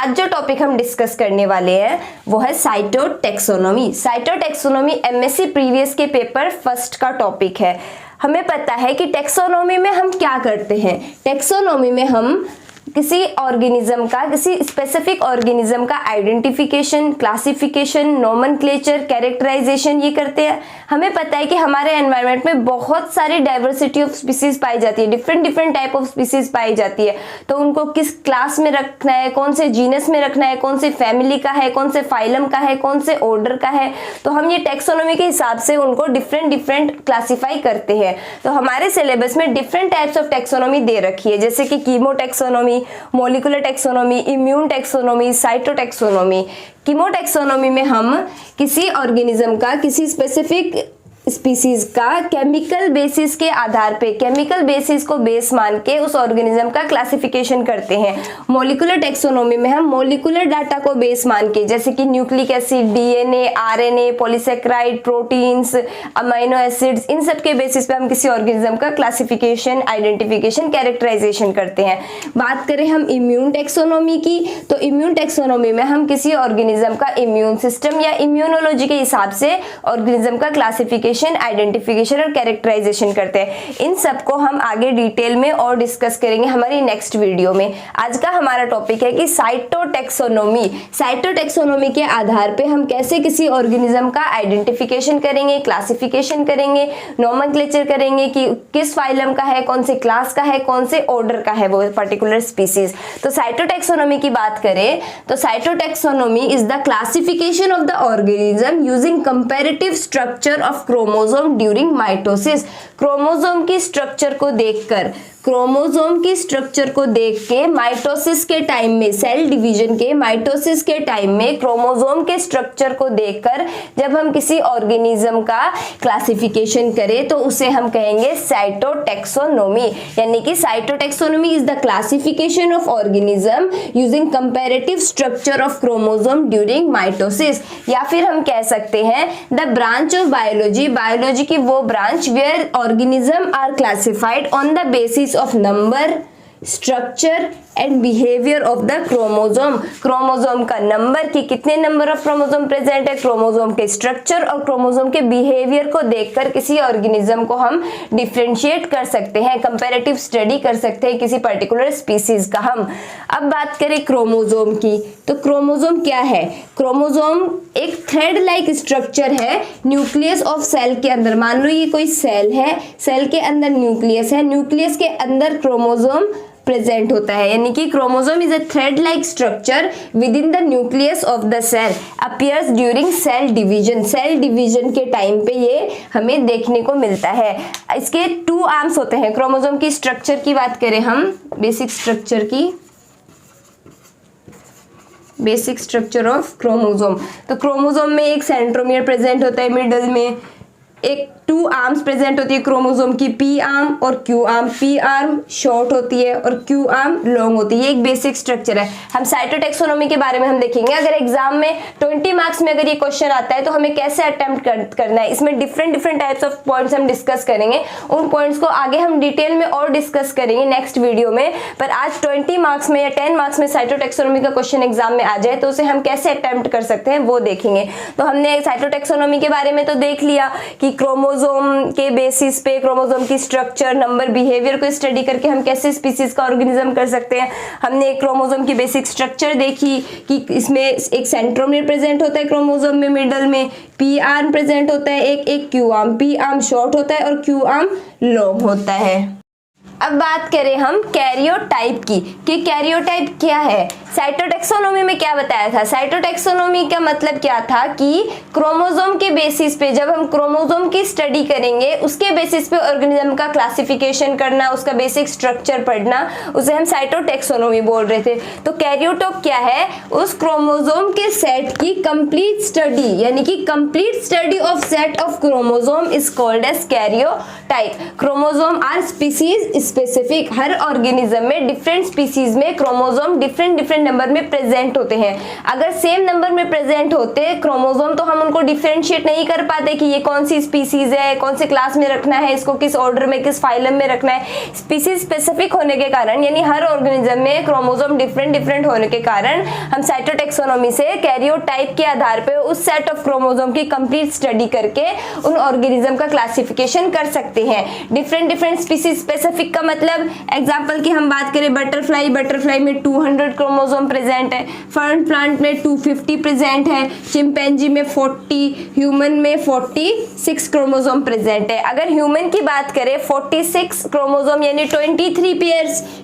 आज जो टॉपिक हम डिस्कस करने वाले हैं वो है साइटोटैक्सोनॉमी। साइटोटैक्सोनॉमी एमएससी प्रीवियस के पेपर फर्स्ट का टॉपिक है। हमें पता है कि टैक्सोनॉमी में हम क्या करते हैं। टैक्सोनॉमी में हम किसी ऑर्गेनिज्म का, किसी स्पेसिफिक ऑर्गेनिज्म का आइडेंटिफिकेशन, क्लासिफिकेशन, नोमेनक्लेचर, कैरेक्टराइजेशन ये करते हैं। हमें पता है कि हमारे एनवायरनमेंट में बहुत सारी डाइवर्सिटी ऑफ स्पीसीज पाई जाती है, डिफरेंट टाइप ऑफ स्पीसीज पाई जाती है। तो उनको किस क्लास में रखना है, कौन से जीनस में रखना है, कौन से फैमिली का है, कौन से फाइलम का है, कौन से ऑर्डर का है, तो हम ये टैक्सोनॉमी के हिसाब से उनको डिफरेंट क्लासीफाई करते हैं। तो हमारे सिलेबस में डिफरेंट टाइप्स ऑफ टैक्सोनॉमी दे रखी है, जैसे कि कीमोटैक्सोनॉमी, molecular taxonomy, immune taxonomy, cytotaxonomy. कीमोटैक्सोनॉमी में हम किसी ऑर्गेनिज्म का, किसी स्पेसिफिक स्पीसीज का केमिकल बेसिस के आधार पे, केमिकल बेसिस को बेस मान के उस ऑर्गेनिज्म का क्लासिफिकेशन करते हैं। मॉलिक्यूलर टैक्सोनॉमी में हम मॉलिक्यूलर डाटा को बेस मान के, जैसे कि nucleic acid, DNA, RNA, polysaccharide, proteins, amino acids, इन सब के बेसिस पे हम किसी ऑर्गेनिज्म का क्लासिफिकेशन, आइडेंटिफिकेशन, कैरेक्टराइजेशन करते हैं। बात करें हम इम्यून टैक्सोनॉमी की, तो इम्यून टैक्सोनॉमी में हम किसी ऑर्गेनिज्म का इम्यून सिस्टम या इम्यूनोलॉजी के हिसाब से ऑर्गेनिज्म का क्लासिफिकेशन, आइडेंटिफिकेशन और कैरेक्टराइजेशन करते हैं। इन सब को हम आगे डिटेल में और डिस्कस करेंगे हमारी नेक्स्ट वीडियो में। आज का हमारा टॉपिक है कि साइटोटैक्सोनॉमी। साइटोटैक्सोनॉमी के आधार पे हम कैसे किसी ऑर्गेनिज्म का आइडेंटिफिकेशन करेंगे, क्लासिफिकेशन करेंगे, नोमेनक्लेचर करेंगे कि किस फाइलम का है, कौन से क्लास का है, कौन से ऑर्डर का है वो पर्टिकुलर स्पीसीज। तो साइटोटैक्सोनॉमी की बात करें तो cytotaxonomy is the classification of the organism using comparative structure of chromosome during mitosis. Chromosome की स्ट्रक्चर को देखकर, क्रोमोसोम की स्ट्रक्चर को देख के माइटोसिस के टाइम में, सेल डिवीजन के माइटोसिस के टाइम में क्रोमोसोम के स्ट्रक्चर को देखकर जब हम किसी ऑर्गेनिज्म का क्लासिफिकेशन करें तो उसे हम कहेंगे साइटोटैक्सोनॉमी। यानी कि cytotaxonomy is the classification of organism using comparative structure of chromosome during mitosis. या फिर हम कह सकते हैं the branch of biology, biology की वो branch where organism are classified on the basis of number, structure and behaviour of the chromosome. Chromosome का number की कितने नंबर ऑफ क्रोमोसोम प्रेजेंट है, क्रोमोसोम के स्ट्रक्चर और क्रोमोसोम के बिहेवियर को देखकर किसी ऑर्गेनिज्म को हम डिफरेंशिएट कर सकते हैं, कंपैरेटिव स्टडी कर सकते हैं किसी पर्टिकुलर स्पीसीज का हम। अब बात करें क्रोमोसोम की, तो क्रोमोसोम क्या है? क्रोमोसोम एक थ्रेड लाइक स्ट्रक्चर है न्यूक्लियस ऑफ सेल के अंदर। मान लो ये कोई सेल है, सेल के अंदर न्यूक्लियस है, न्यूक्लियस के अंदर क्रोमोसोम प्रेजेंट होता है। यानी कि chromosome is a thread like structure within the nucleus of the cell, appears during cell division. Cell division के टाइम पे ये हमें देखने को मिलता है। इसके 2 आर्म्स होते हैं। क्रोमोसोम की स्ट्रक्चर की बात करें हम, बेसिक स्ट्रक्चर की, बेसिक स्ट्रक्चर ऑफ क्रोमोसोम, तो क्रोमोसोम में एक सेंट्रोमियर प्रेजेंट होता है, मिडल में एक 2 आर्म्स प्रेजेंट होती है क्रोमोसोम की, पी आर्म और Q arm. P arm short होती है और क्यू आर्म लॉन्ग होती है। ये एक बेसिक स्ट्रक्चर है। हम साइटोटैक्सोनॉमी के बारे में हम देखेंगे। अगर एग्जाम में 20 मार्क्स में अगर ये क्वेश्चन आता है तो हमें कैसे अटेम्प्ट करना है, इसमें डिफरेंट टाइप्स ऑफ पॉइंट्स हम डिस्कस करेंगे। उन पॉइंट्स को आगे हम डिटेल में और डिस्कस करेंगे नेक्स्ट वीडियो में। पर आज 20 मार्क्स में या 10 मार्क्स में साइटोटैक्सोनॉमी का क्वेश्चन एग्जाम में आ जाए तो उसे हम कैसे अटेम्प्ट कर सकते हैं वो देखेंगे। तो हमने साइटोटैक्सोनॉमी के बारे में तो देख लिया कि क्रोमोसोम के बेसिस पे क्रोमोसोम की स्ट्रक्चर, नंबर, बिहेवियर को स्टडी करके हम कैसे स्पीसीज का ऑर्गेनिज्म कर सकते हैं। हमने क्रोमोसोम की बेसिक स्ट्रक्चर देखी कि इसमें एक सेंट्रोमियर प्रेजेंट होता है क्रोमोसोम में, मिडल में पी आर्म प्रेजेंट होता है, एक Q arm. P arm short होता है और क्यू आर्म लॉन्ग होता है। अब बात करें हम कैरियोटाइप की कि कैरियोटाइप क्या है। साइटोटैक्सोनॉमी में क्या बताया था? साइटोटैक्सोनॉमी का मतलब क्या था कि क्रोमोसोम के बेसिस पे जब हम क्रोमोसोम की स्टडी करेंगे उसके बेसिस पे ऑर्गेनिज्म का क्लासिफिकेशन करना, उसका बेसिक स्ट्रक्चर पढ़ना, उसे हम साइटोटैक्सोनॉमी बोल रहे थे। तो कैरियोटाइप क्या है? उस क्रोमोसोम के सेट की कंप्लीट स्टडी, यानी कि complete study of set of chromosome is called as karyotype. Chromosome are species specific. हर ऑर्गेनिज्म में डिफरेंट स्पीसीज में क्रोमोसोम डिफरेंट डिफरेंट नंबर में प्रेजेंट होते हैं। अगर सेम नंबर में प्रेजेंट होते क्रोमोसोम तो हम उनको डिफरेंशिएट नहीं कर पाते कि ये कौन सी स्पीसीज है, कौन से क्लास में रखना है, इसको किस ऑर्डर में, किस फाइलम में रखना है। स्पीसीज स्पेसिफिक होने के कारण, यानी हर ऑर्गेनिज्म में क्रोमोसोम डिफरेंट होने के कारण हम साइटोटैक्सोनॉमी से कैरियोटाइप के आधार पे उस सेट ऑफ क्रोमोसोम की कंप्लीट स्टडी करके उन ऑर्गेनिज्म का क्लासिफिकेशन कर सकते हैं। डिफरेंट स्पीसीज स्पेसिफिक का मतलब, एग्जांपल की हम बात करें बटरफ्लाई में 200 क्रोमोसोम प्रेजेंट है, फर्न प्लांट में 250 प्रेजेंट है, चिंपैंजी में 40, ह्यूमन में 46 क्रोमोसोम प्रेजेंट है। अगर ह्यूमन की बात करें 46 क्रोमोसोम यानी 23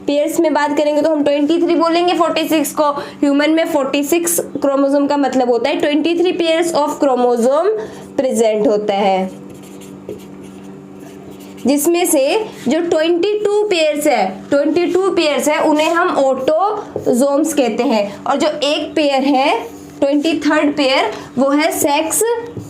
पेयर्स में बात करेंगे तो हम 23 बोलेंगे 46 को। ह्यूमन में 46 क्रोमोसोम का मतलब होता है 23 पेयर्स ऑफ क्रोमोसोम प्रेजेंट होता है, जिसमें से जो 22 पेयर्स है उन्हें हम ऑटोजोम्स कहते हैं, और जो एक पेयर है 23rd पेयर वो है सेक्स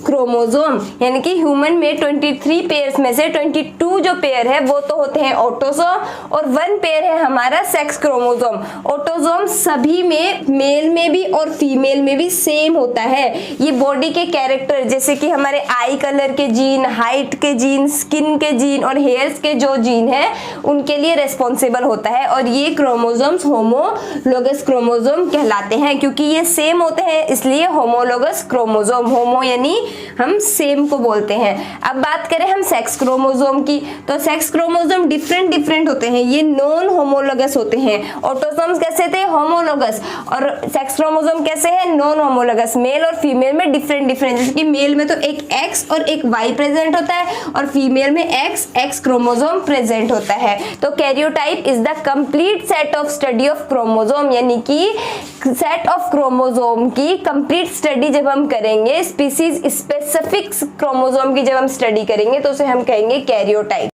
क्रोमोसोम। यानी कि ह्यूमन में 23 पेयर्स में से 22 जो पेयर है वो तो होते हैं ऑटोसोम, और 1 पेयर है हमारा सेक्स क्रोमोसोम। ऑटोसोम सभी में, मेल में भी और फीमेल में भी सेम होता है। ये बॉडी के कैरेक्टर जैसे कि हमारे आई कलर के जीन, हाइट के जीन, स्किन के जीन और हेयर्स के जो जीन है उनके लिए रेस्पॉन्सिबल होता है, और ये क्रोमोसोम्स होमोलोगस क्रोमोसोम कहलाते हैं। क्योंकि ये सेम होते हैं इसलिए होमोलोगस क्रोमोसोम, होमो यानी हम सेम को बोलते हैं। अब बात करें हम सेक्स क्रोमोसोम की, तो सेक्स क्रोमोसोम डिफरेंट होते हैं, ये नॉन होमोलोगस होते हैं। ऑटोसोम्स कैसे थे? होमोलोगस। और सेक्स क्रोमोसोम कैसे है? Non homologous. मेल और फीमेल में डिफरेंट जैसे कि मेल में तो एक एक्स और एक वाई प्रेजेंट होता है, और फीमेल में एक्स क्रोमोसोम प्रेजेंट होता है। तो karyotype is the complete set of study of chromosome, यानी कि सेट ऑफ क्रोमोसोम की कंप्लीट स्टडी जब हम करेंगे, स्पीसीज स्पेसिफिक क्रोमोसोम की जब हम स्टडी करेंगे तो उसे हम कहेंगे karyotype.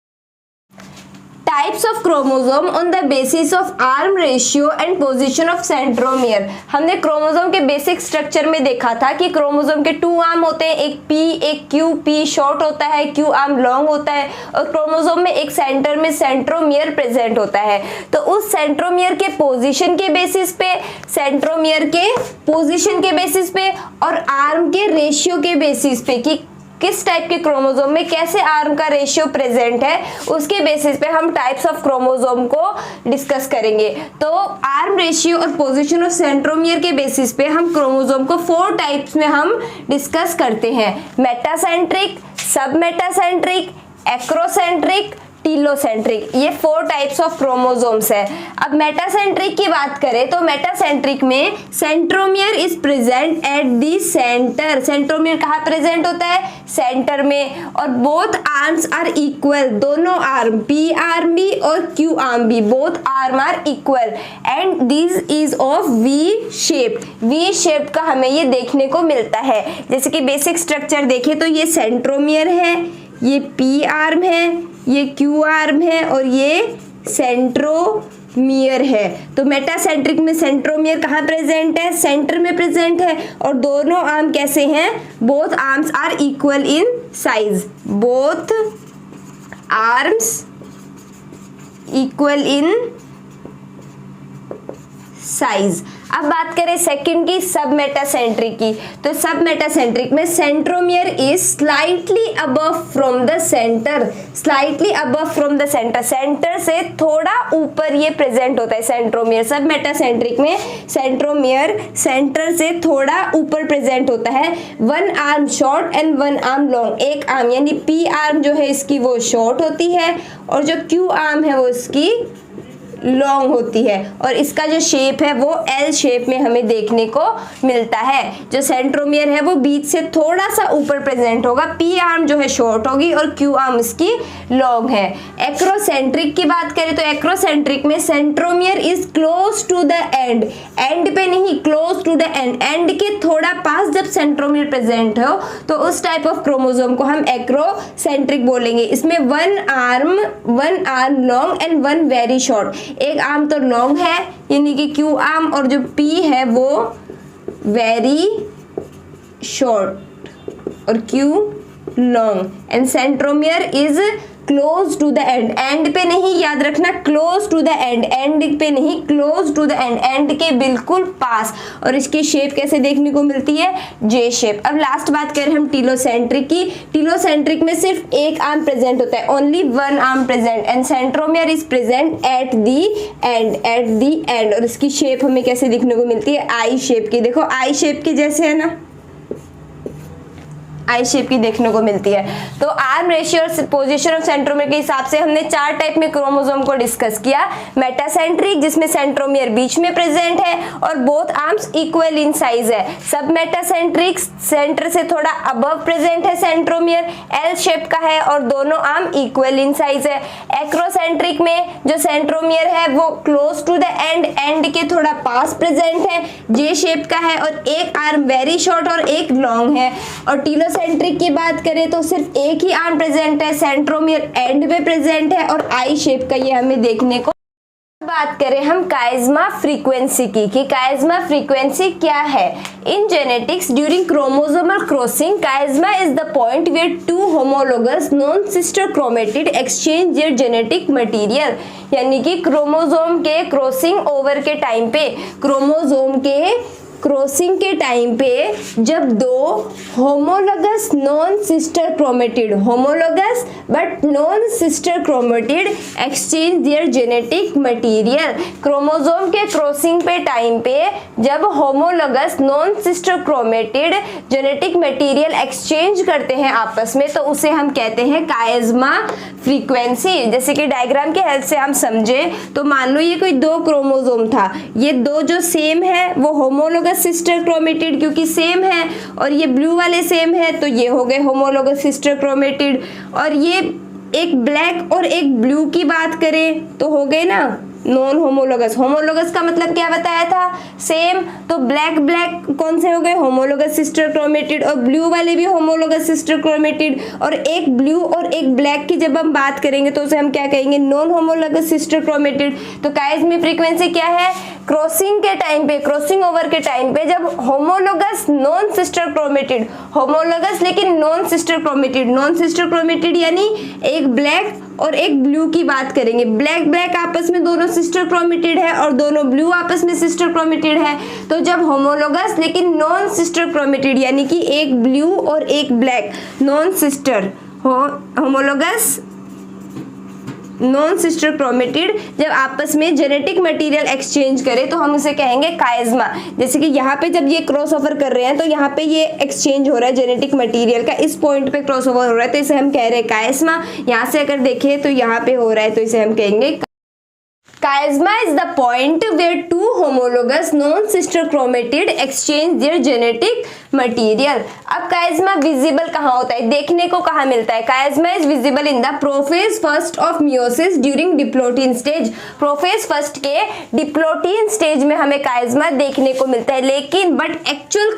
Types of chromosome on the basis of arm ratio and position of centromere. हमने क्रोमोसोम के बेसिक स्ट्रक्चर में देखा था कि क्रोमोसोम के 2 आर्म होते हैं, एक पी एक क्यू। पी शॉर्ट होता है, क्यू आर्म लॉन्ग होता है, और क्रोमोसोम में एक सेंटर में सेंट्रोमियर प्रेजेंट होता है। तो उस सेंट्रोमियर के पोजीशन के बेसिस पे, सेंट्रोमियर के पोजीशन के बेसिस पे और आर्म के रेशियो के बेसिस पे कि किस टाइप के क्रोमोसोम में कैसे आर्म का रेशियो प्रेजेंट है, उसके बेसिस पे हम टाइप्स ऑफ क्रोमोसोम को डिस्कस करेंगे। तो आर्म रेशियो और पोजीशन ऑफ सेंट्रोमियर के बेसिस पे हम क्रोमोसोम को 4 टाइप्स में हम डिस्कस करते हैं: मेटासेंट्रिक, सब मेटासेंट्रिक, एक्रोसेंट्रिक, टीलोसेंट्रिक। ये 4 टाइप्स ऑफ क्रोमोसोम्स है। अब मेटासेंट्रिक की बात करें तो मेटासेंट्रिक में centromere is present at the centre. Centromere कहाँ प्रेजेंट होता है? सेंटर में। और बोथ आर्म्स आर इक्वल, दोनों आर्म, पी आर्म भी और क्यू आर्म भी, both arm are equal, and this is of V shaped. V shaped का हमें ये देखने को मिलता है। जैसे कि बेसिक स्ट्रक्चर देखें तो ये सेंट्रोमियर है, ये पी आर्म है, ये क्यू आर्म है और ये सेंट्रोमियर है। तो मेटासेंट्रिक में सेंट्रोमियर कहाँ प्रेजेंट है? सेंटर में प्रेजेंट है। और दोनों आर्म कैसे हैं? Both arms are equal in size, both arms equal in size. अब बात करें सेकंड की, सब मेटासेंट्रिक की, तो सब मेटासेंट्रिक में centromere is slightly above from the centre, slightly above from the centre, centre से थोड़ा ऊपर ये प्रेजेंट होता है सेंट्रोमियर। सब मेटासेंट्रिक में सेंट्रोमियर सेंटर से थोड़ा ऊपर प्रेजेंट होता है। 1 arm short and 1 arm long. एक आर्म यानी पी आर्म जो है इसकी वो शॉर्ट होती है, और जो क्यू आर्म है वो इसकी लॉन्ग होती है, और इसका जो शेप है वो एल शेप में हमें देखने को मिलता है। जो सेंट्रोमियर है वो बीच से थोड़ा सा ऊपर प्रेजेंट होगा, पी आर्म जो है शॉर्ट होगी और क्यू आर्म इसकी लॉन्ग है। एक्रोसेंट्रिक की बात करें तो एक्रोसेंट्रिक में centromere is close to the end, end पे नहीं, close to the end, end के थोड़ा पास जब सेंट्रोमियर प्रेजेंट हो तो उस टाइप ऑफ क्रोमोसोम को हम एक्रोसेंट्रिक बोलेंगे। इसमें 1 arm long and 1 very short. एक आर्म तो लॉन्ग है यानी कि क्यू आर्म, और जो पी है वो वेरी शॉर्ट और Q long, and centromere is close to the end, end पे नहीं, याद रखना close to the end, end पे नहीं, close to the end, end के बिल्कुल पास। और इसकी शेप कैसे देखने को मिलती है, जे शेप। अब लास्ट बात करें हम टीलोसेंट्रिक की। टीलोसेंट्रिक में सिर्फ एक आर्म प्रेजेंट होता है, only one arm present, and centromere is present at the and, at the and. और इसकी शेप हमें कैसे देखने को मिलती है, आई शेप की। देखो आई शेप की जैसे है ना, आई शेप की देखने को मिलती है। तो आर्म रेशियो और पोजीशन ऑफ सेंट्रोमियर के हिसाब से हमने 4 टाइप में क्रोमोसोम को डिस्कस किया। मेटासेंट्रिक जिसमें सेंट्रोमियर बीच में प्रेजेंट है और both arms equal in size है। सब मेटासेंट्रिक सेंटर से थोड़ा अबव प्रेजेंट है सेंट्रोमियर, एल शेप का है और दोनों आर्म इक्वल इन साइज है। एक्रोसेंट्रिक में जो सेंट्रोमियर है वो close to the end, end के थोड़ा पास प्रेजेंट है, जे शेप का है और एक आर्म वेरी शॉर्ट और एक लॉन्ग है। और टीलोसेंट्रिक की बात करें तो सिर्फ एक ही आर्म प्रेजेंट है, सेंट्रोमियर एंड पे प्रेजेंट है और आई शेप का ये हमें देखने को। बात करें हम काइज़मा फ्रीक्वेंसी की कि काइज़मा फ्रीक्वेंसी क्या है। In genetics during chromosomal crossing, chiasma is the point where 2 homologous non sister chromatid exchange their genetic material. यानी कि क्रोमोसोम के क्रॉसिंग ओवर के टाइम पे, क्रोमोसोम के क्रॉसिंग के टाइम पे जब 2 homologous non sister chromatid, homologous but non sister chromatid exchange their genetic material. Chromosome के क्रॉसिंग पे टाइम पे जब homologous non sister chromatid genetic material exchange करते हैं आपस में, तो उसे हम कहते हैं काइज़मा फ्रीक्वेंसी। जैसे कि डायग्राम के हेल्प से हम समझे तो मान लो ये कोई 2 क्रोमोसोम था, ये 2 जो सेम है वो होमोलोगस सिस्टर क्रोमेटिड क्योंकि सेम है, और ये ब्लू वाले सेम है तो ये हो गए होमोलोगस सिस्टर क्रोमेटिड। और ये एक ब्लैक और एक ब्लू की बात करें तो हो गए ना नॉन होमोलोगस। होमोलोगस का मतलब क्या बताया था, सेम। तो ब्लैक ब्लैक कौन से हो गए, होमोलोगस सिस्टर क्रोमेटिड, और ब्लू वाले भी होमोलोगस सिस्टर क्रोमेटिड। और एक ब्लू और एक ब्लैक की जब हम बात करेंगे तो उसे हम क्या कहेंगे, नॉन होमोलोगस सिस्टर क्रोमेटिड। तो काइज़मा फ्रीक्वेंसी क्या है, क्रॉसिंग के टाइम पे, क्रॉसिंग ओवर के टाइम पे जब homologous non sister chromatid, homologous लेकिन non sister chromatid, non sister chromatid यानी एक ब्लैक और एक ब्लू की बात करेंगे। ब्लैक ब्लैक आपस में दोनों सिस्टर क्रोमेटिड है और दोनों ब्लू आपस में सिस्टर क्रोमेटिड है। तो जब होमोलोगस लेकिन नॉन सिस्टर क्रोमेटिड यानी कि एक ब्लू और एक black non sister, homologous non sister chromatid जब आपस में जेनेटिक मटेरियल एक्सचेंज करे तो हम उसे कहेंगे काइज़मा। जैसे कि यहाँ पे जब ये क्रॉस ओवर कर रहे हैं तो यहाँ पे ये एक्सचेंज हो रहा है जेनेटिक मटेरियल का, इस पॉइंट पे क्रॉस ओवर हो रहा है तो इसे हम कह रहे हैं काइज़मा। यहाँ से अगर देखें तो यहाँ पे हो रहा है तो इसे हम कहेंगे काइज़मा is the point where 2 homologous non-sister chromatid exchange their genetic material। अब काइज़मा विजिबल कहाँ होता है, देखने को कहाँ मिलता है। Chiasma is visible in the prophase first of meiosis during diplotene stage. Prophase first के डिप्लोटीन स्टेज में हमें काइज़मा देखने को मिलता है, लेकिन बट एक्चुअल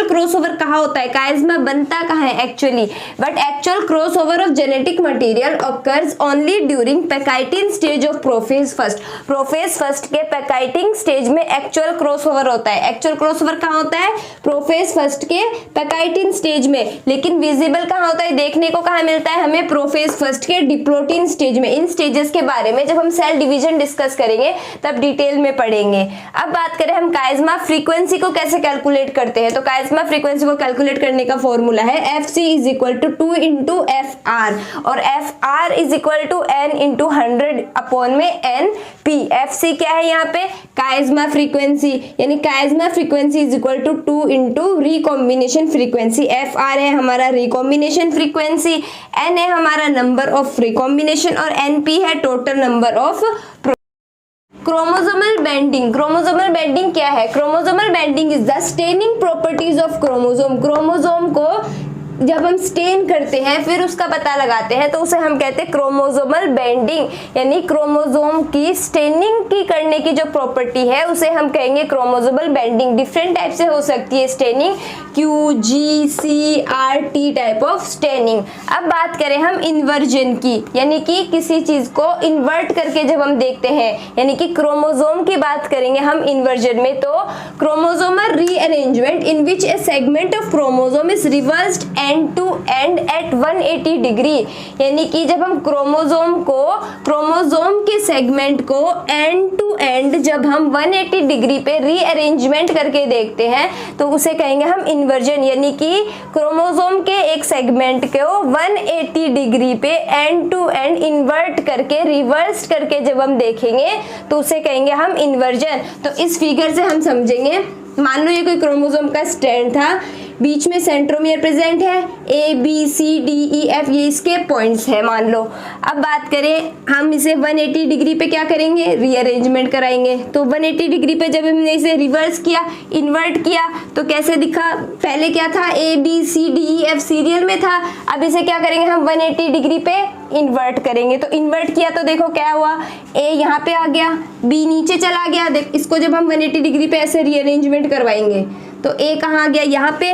क्रॉसओवर कहाँ होता है, काइज़मा बनता कहाँ है actually, but actual crossover of genetic material occurs only during pachytene stage of prophase first. Prophase first के पैकाइटिंग स्टेज में एक्चुअल क्रॉसओवर होता है। एक्चुअल क्रॉसओवर कहाँ होता है, प्रोफेज फर्स्ट के पैकाइटिन स्टेज में, लेकिन विजिबल कहाँ होता है, देखने को कहाँ मिलता है हमें, प्रोफेज फर्स्ट के डिप्लोटीन स्टेज में। इन स्टेजेस के बारे में जब हम सेल डिवीजन डिस्कस करेंगे तब डिटेल में पढ़ेंगे। अब बात करें हम काइज़मा फ्रीक्वेंसी को कैसे कैलकुलेट करते हैं, तो काइज़मा फ्रीक्वेंसी को कैलकुलेट करने का फॉर्मूला है FC is equal to 2 into FR, और FR is equal to N into 100 upon में NP। FC क्या है यहाँ पे, काइज़मा फ्रीक्वेंसी, यानी chiasma frequency is equal to 2 into recombination frequency. FR है हमारा रिकॉम्बिनेशन फ्रीक्वेंसी, N है हमारा नंबर ऑफ रिकॉम्बिनेशन और NP है total number of. Chromosomal banding, chromosomal banding क्या है, chromosomal banding is the staining properties of chromosome. Chromosome को जब हम स्टेन करते हैं फिर उसका पता लगाते हैं तो उसे हम कहते हैं क्रोमोसोमल बेंडिंग, यानी क्रोमोसोम की स्टेनिंग की करने की जो प्रॉपर्टी है उसे हम कहेंगे क्रोमोसोमल बेंडिंग। डिफरेंट टाइप से हो सकती है staining, QGCRT type of staining. अब बात करें हम इन्वर्जन की, यानी कि किसी चीज को इन्वर्ट करके जब हम देखते हैं, यानी कि क्रोमोसोम की बात करेंगे हम इन्वर्जन में, तो chromosomal rearrangement in which a segment of chromosome is reversed end to end at 180 degree, यानी कि जब हम क्रोमोजोम के सेगमेंट को एंड टू एंड जब हम 180 डिग्री पे रीअरेंजमेंट करके देखते हैं तो उसे कहेंगे हम इन्वर्जन, यानी कि क्रोमोजोम के एक सेगमेंट को 180 डिग्री पे एंड टू एंड इन्वर्ट करके रिवर्स करके जब हम देखेंगे तो उसे कहेंगे हम इन्वर्जन। तो इस फिगर से हम समझेंगे, मान लो ये कोई क्रोमोसोम का स्ट्रैंड था, बीच में सेंट्रोमियर प्रेजेंट है, A B C D E F ये इसके पॉइंट्स है मान लो। अब बात करें हम इसे 180 डिग्री पे क्या करेंगे, रीअरेंजमेंट कराएंगे। तो 180 डिग्री पे जब हमने इसे रिवर्स किया, इन्वर्ट किया तो कैसे दिखा, पहले क्या था A B C D E F serial में था, अब इसे क्या करेंगे हम 180 डिग्री पे इन्वर्ट करेंगे। तो इन्वर्ट किया तो देखो क्या हुआ, ए यहाँ पे आ गया, बी नीचे चला गया। देख इसको जब हम 180 डिग्री पे ऐसे रीअरेंजमेंट करवाएंगे तो ए कहाँ आ गया, यहाँ पे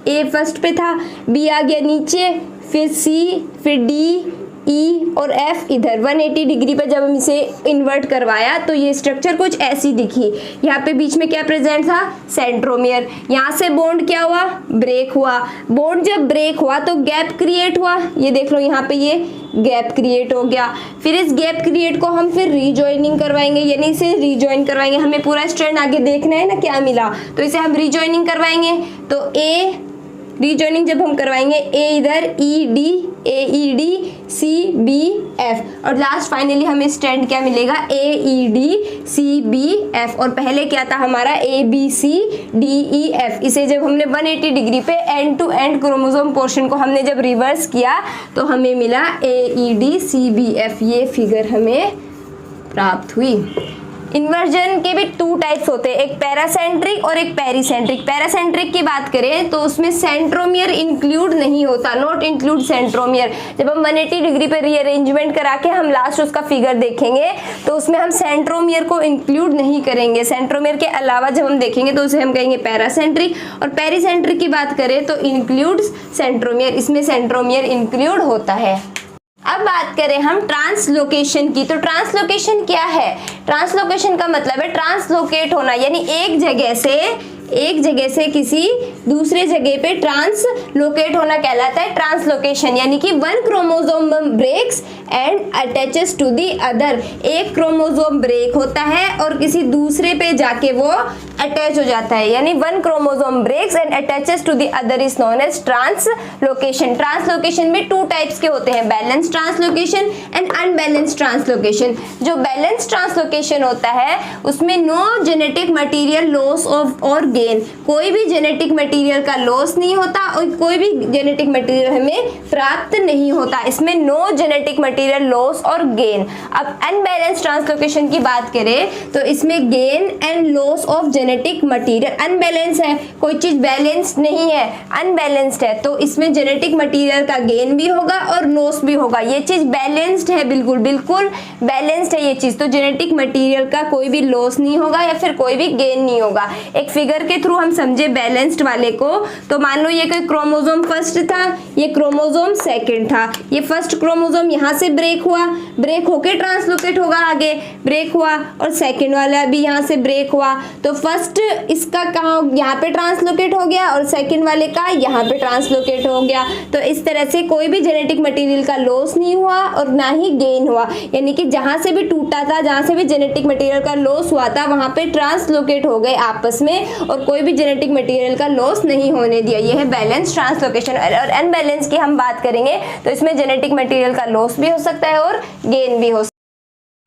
ए फर्स्ट पे था, बी आ गया नीचे, फिर सी, फिर डी, ई और एफ इधर। 180 डिग्री पे जब हम इसे इन्वर्ट करवाया तो ये स्ट्रक्चर कुछ ऐसी दिखी। यहाँ पे बीच में क्या प्रेजेंट था, सेंट्रोमियर। यहाँ से बॉन्ड क्या हुआ, ब्रेक हुआ। बॉन्ड जब ब्रेक हुआ तो गैप क्रिएट हुआ, ये देख लो यहाँ पे ये गैप क्रिएट हो गया। फिर इस गैप क्रिएट को हम फिर रीजॉइनिंग करवाएंगे, यानी इसे रीजॉइन करवाएंगे। हमें पूरा स्ट्रैंड आगे देखना है ना क्या मिला, तो इसे हम रीजॉइनिंग करवाएंगे। तो ए रीजॉइनिंग जब हम करवाएंगे, ए इधर, E D, A E D, C B F और लास्ट फाइनली हमें स्ट्रैंड क्या मिलेगा, A E D C B F. और पहले क्या था हमारा A B C D E F. इसे जब हमने 180 डिग्री पे end to end chromosome portion को हमने जब रिवर्स किया तो हमें मिला A E D C B F. ये फिगर हमें प्राप्त हुई। इन्वर्जन के भी 2 टाइप्स होते हैं, एक पैरासेंट्रिक और एक पेरीसेंट्रिक। पैरासेंट्रिक की बात करें तो उसमें सेंट्रोमियर इंक्लूड नहीं होता, नॉट इंक्लूड सेंट्रोमियर। जब हम 180 डिग्री पे रीअरेंजमेंट करा के हम लास्ट उसका फिगर देखेंगे तो उसमें हम सेंट्रोमियर को इंक्लूड नहीं करेंगे। सेंट्रोमियर के अलावा जब हम देखेंगे तो उसे हम कहेंगे पैरासेंट्रिक। और पेरीसेंट्रिक की बात करें तो इंक्लूड्स सेंट्रोमियर, इसमें सेंट्रोमियर इंक्लूड होता है। अब बात करें हम ट्रांसलोकेशन की, तो ट्रांसलोकेशन क्या है, ट्रांसलोकेशन का मतलब है ट्रांसलोकेट होना, यानी एक जगह से किसी दूसरे जगह पे ट्रांसलोकेट होना कहलाता है ट्रांसलोकेशन। यानी कि one chromosome breaks and attaches to the other, एक क्रोमोसोम ब्रेक होता है और किसी दूसरे पे जाके वो अटैच हो जाता है, यानी one chromosome breaks and attaches to the other is known as translocation. Translocation में 2 टाइप्स के होते हैं, balance translocation and unbalance translocation. जो बैलेंस ट्रांसलोकेशन होता है उसमें no genetic material loss of और गेन, कोई भी जेनेटिक मटेरियल का लॉस नहीं होता और कोई भी जेनेटिक मटेरियल हमें प्राप्त नहीं होता। इसमें नो जेनेटिक मटेरियल लॉस और गेन। अब अनबैलेंस ट्रांसलोकेशन की बात करें तो इसमें gain and loss of genetic material, unbalance है, कोई चीज बैलेंस नहीं है, अनबैलेंस्ड है, तो इसमें जेनेटिक मटेरियल का गेन भी होगा और लॉस भी होगा। ये चीज बैलेंस्ड है, बिल्कुल बैलेंस्ड है ये चीज, तो जेनेटिक मटेरियल का कोई भी लॉस नहीं होगा या फिर कोई भी गेन नहीं होगा। एक फिगर के थ्रू हम समझे बैलेंस्ड वाले को, तो मान लो ये कोई क्रोमोसोम फर्स्ट था, ये क्रोमोसोम सेकंड था, ये फर्स्ट क्रोमोसोम यहाँ से ब्रेक हुआ, ब्रेक होके ट्रांसलोकेट होगा, आगे ब्रेक हुआ और सेकंड वाला भी यहाँ से ब्रेक हुआ, तो फर्स्ट इसका कहाँ यहाँ पे ट्रांसलोकेट हो गया और सेकंड वाले का यहाँ पे ट्रांसलोकेट हो गया। तो इस तरह से कोई भी जेनेटिक मटेरियल का लॉस नहीं हुआ और ना ही गेन हुआ, यानी कि जहाँ से भी टूटा था, जहाँ से भी जेनेटिक मटेरियल का लॉस हुआ था वहाँ पे ट्रांसलोकेट हो गए आपस में और कोई भी जेनेटिक मटेरियल का लॉस नहीं होने दिया। यह है बैलेंस ट्रांसलोकेशन। और अनबैलेंस की हम बात करेंगे तो इसमें जेनेटिक मटेरियल का लॉस भी हो सकता है और गेन भी हो सकता है।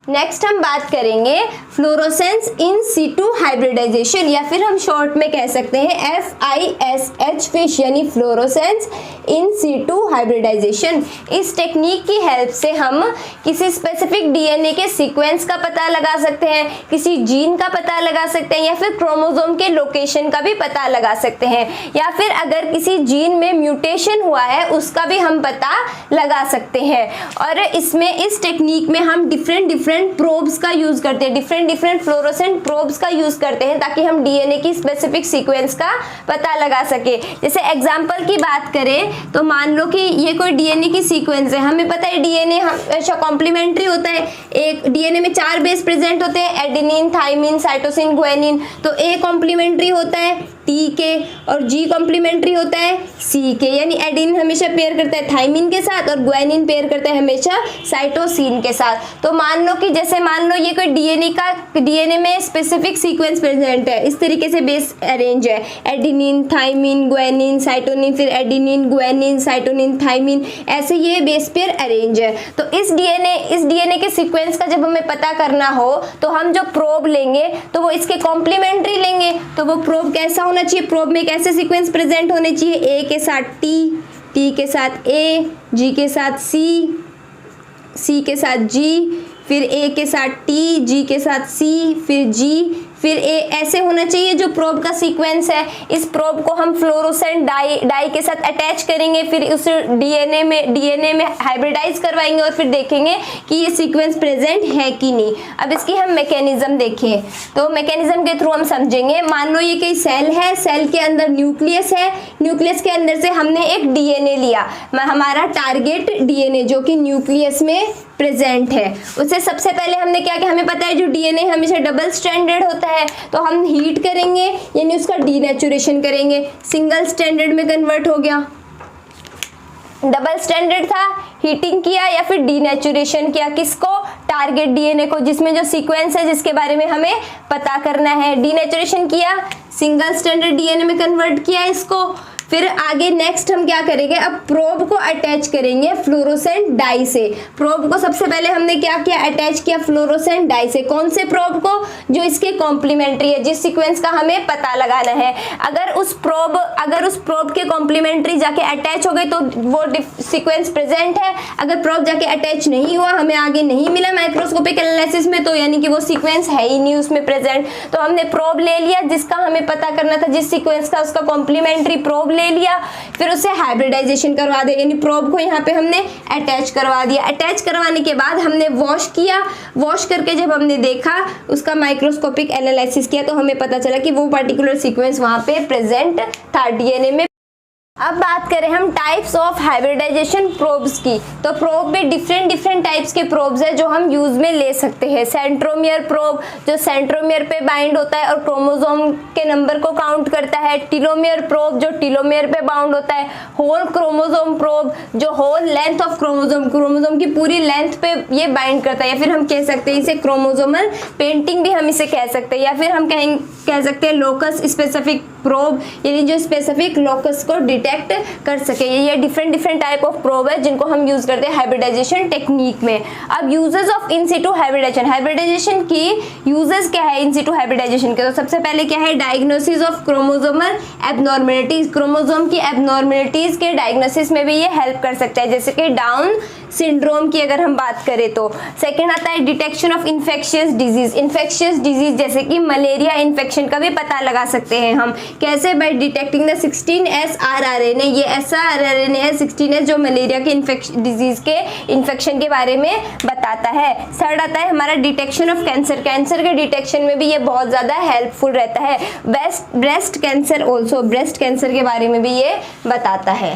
नेक्स्ट हम बात करेंगे फ्लोरोसेंस इन सीटू हाइब्रिडाइजेशन, या फिर हम शॉर्ट में कह सकते हैं FISH फिश, यानी फ्लोरोसेंस इन सीटू हाइब्रिडाइजेशन। इस टेक्निक की हेल्प से हम किसी स्पेसिफिक DNA के सीक्वेंस का पता लगा सकते हैं, किसी जीन का पता लगा सकते हैं या फिर क्रोमोसोम के लोकेशन का भी पता लगा सकते हैं, या फिर अगर किसी जीन में म्यूटेशन हुआ है उसका भी हम पता लगा सकते हैं। और इसमें इस टेक्निक में हम डिफरेंट डिफरेंट प्रोब्स का यूज करते हैं, डिफरेंट फ्लोरोसेंट प्रोब्स का यूज करते हैं ताकि हम डीएनए की स्पेसिफिक सीक्वेंस का पता लगा सके। जैसे एग्जांपल की बात करें तो मान लो कि ये कोई डीएनए की सीक्वेंस है, हमें पता है डीएनए हमेशा कॉम्प्लीमेंट्री होता है। एक डीएनए में 4 बेस प्रेजेंट होते हैं, एडेनिन, थाइमिन, साइटोसिन, ग्वानिन। तो ए कॉम्प्लीमेंट्री होता है टी के और जी कॉम्प्लीमेंट्री होता है सी के, यानी एडेनिन हमेशा पेयर करता है थाइमिन के साथ और ग्वानिन पेयर करता है हमेशा साइटोसिन के साथ। तो मान लो कि जैसे मान लो ये कोई डीएनए में स्पेसिफिक सीक्वेंस प्रेजेंट है, इस तरीके से बेस अरेंज है, एडेनिन, थाइमिन, ग्वानिन, साइटोनिन, फिर एडेनिन, ग्वानिन, साइटोनिन, थाइमिन, ऐसे ये बेस पेयर अरेंज है। तो इस डीएनए के सीक्वेंस का जब हमें पता करना हो तो हम जो प्रोब लेंगे तो वो इसके कॉम्प्लीमेंट्री लेंगे। तो वो प्रोब कैसा होना चाहिए, प्रोब में कैसे सीक्वेंस प्रेजेंट होने चाहिए, ए के साथ टी के साथ ए, जी के साथ सी के साथ जी, फिर ए के साथ टी, जी के साथ सी, फिर जी, फिर ए, ऐसे होना चाहिए जो प्रोब का सीक्वेंस है। इस प्रोब को हम फ्लोरोसेंट डाई के साथ अटैच करेंगे, फिर उस डीएनए में हाइब्रिडाइज करवाएंगे और फिर देखेंगे कि ये सीक्वेंस प्रेजेंट है कि नहीं। अब इसकी हम मैकेनिज्म देखें तो मैकेनिज्म के थ्रू हम समझेंगे। मान लो ये कोई सेल है, सेल के अंदर न्यूक्लियस है, न्यूक्लियस के अंदर से हमने एक डीएनए लिया, हमारा टारगेट डीएनए जो कि न्यूक्लियस में प्रेजेंट है। उससे सबसे पहले हमने क्या किया, हमें पता है जो डीएनए हमेशा डबल स्ट्रैंडेड होता है, तो हम हीट करेंगे यानी उसका डीनेचुरेशन करेंगे, सिंगल स्ट्रैंडेड में कन्वर्ट हो गया। डबल स्ट्रैंडेड था, हीटिंग किया या फिर डीनेचुरेशन किया, किसको, टारगेट डीएनए को, जिसमें जो सीक्वेंस है जिसके बारे में हमें पता करना है। डीनेचुरेशन किया, सिंगल स्ट्रैंडेड डीएनए में कन्वर्ट किया इसको। फिर आगे नेक्स्ट हम क्या करेंगे, अब प्रोब को अटैच करेंगे फ्लोरोसेंट डाई से। प्रोब को सबसे पहले हमने क्या किया, अटैच किया फ्लोरोसेंट डाई से। कौन से प्रोब को, जो इसके कॉम्प्लीमेंट्री है, जिस सीक्वेंस का हमें पता लगाना है। अगर उस प्रोब के कॉम्प्लीमेंट्री जाके अटैच हो गए तो वो सीक्वेंस प्रेजेंट है। अगर प्रोब जाके अटैच नहीं हुआ, हमें आगे नहीं मिला माइक्रोस्कोपिक एनालिसिस में, तो यानी कि वो सीक्वेंस है ही नहीं उसमें प्रेजेंट। तो हमने प्रोब ले लिया जिसका हमें पता करना था, जिस सीक्वेंस का, उसका कॉम्प्लीमेंट्री प्रोब ले लिया, फिर उसे हाइब्रिडाइजेशन करवा दिया, यानी प्रोब को यहाँ पे हमने अटैच करवा दिया। अटैच करवाने के बाद हमने वॉश किया, वॉश करके जब हमने देखा, उसका माइक्रोस्कोपिक एनालिसिस किया, तो हमें पता चला कि वो पर्टिकुलर सीक्वेंस वहाँ पे प्रेजेंट था डीएनए में। अब बात करें हम टाइप्स ऑफ हाइब्रिडाइजेशन प्रोब्स की, तो प्रोब में डिफरेंट टाइप्स के प्रोब्स है जो हम यूज में ले सकते हैं। सेंट्रोमियर प्रोब जो सेंट्रोमियर पे बाइंड होता है और क्रोमोसोम के नंबर को काउंट करता है। टीलोमियर प्रोब जो टीलोमियर पे बाउंड होता है। होल क्रोमोसोम प्रोब जो होल लेंथ ऑफ क्रोमोसोम की पूरी लेंथ पे ये बाइंड करता है, या फिर हम कह सकते हैं इसे क्रोमोसोमल पेंटिंग भी हम इसे कह सकते हैं, या फिर हम कह सकते हैं लोकस स्पेसिफिक प्रोब, यानी जो स्पेसिफिक लोकस को डिटेक्ट कर सके। ये डिफरेंट टाइप ऑफ प्रोब है जिनको हम यूज करते हैं हाइब्रिडाइजेशन टेक्निक में। अब uses of in situ hybridisation की यूजेस क्या है इन सिटू हाइब्रिडाइजेशन के, तो सबसे पहले क्या है, diagnosis of chromosomal abnormalities. Chromosome की एबनॉर्मेलिटीज के डायग्नोसिस में भी ये हेल्प कर सकता है, जैसे कि डाउन सिंड्रोम की अगर हम बात करें तो। सेकेंड आता है डिटेक्शन ऑफ इन्फेक्शियस डिजीज जैसे कि मलेरिया इन्फेक्शन का भी पता लगा सकते हैं हम। कैसे, bye detecting the 16S rRNA, ये ऐसा RNA है 16S जो मलेरिया के डिजीज के इन्फेक्शन के बारे में बताता है। थर्ड आता है हमारा डिटेक्शन ऑफ कैंसर के डिटेक्शन में भी ये बहुत ज़्यादा हेल्पफुल रहता है। ब्रेस्ट कैंसर के बारे में भी ये बताता है।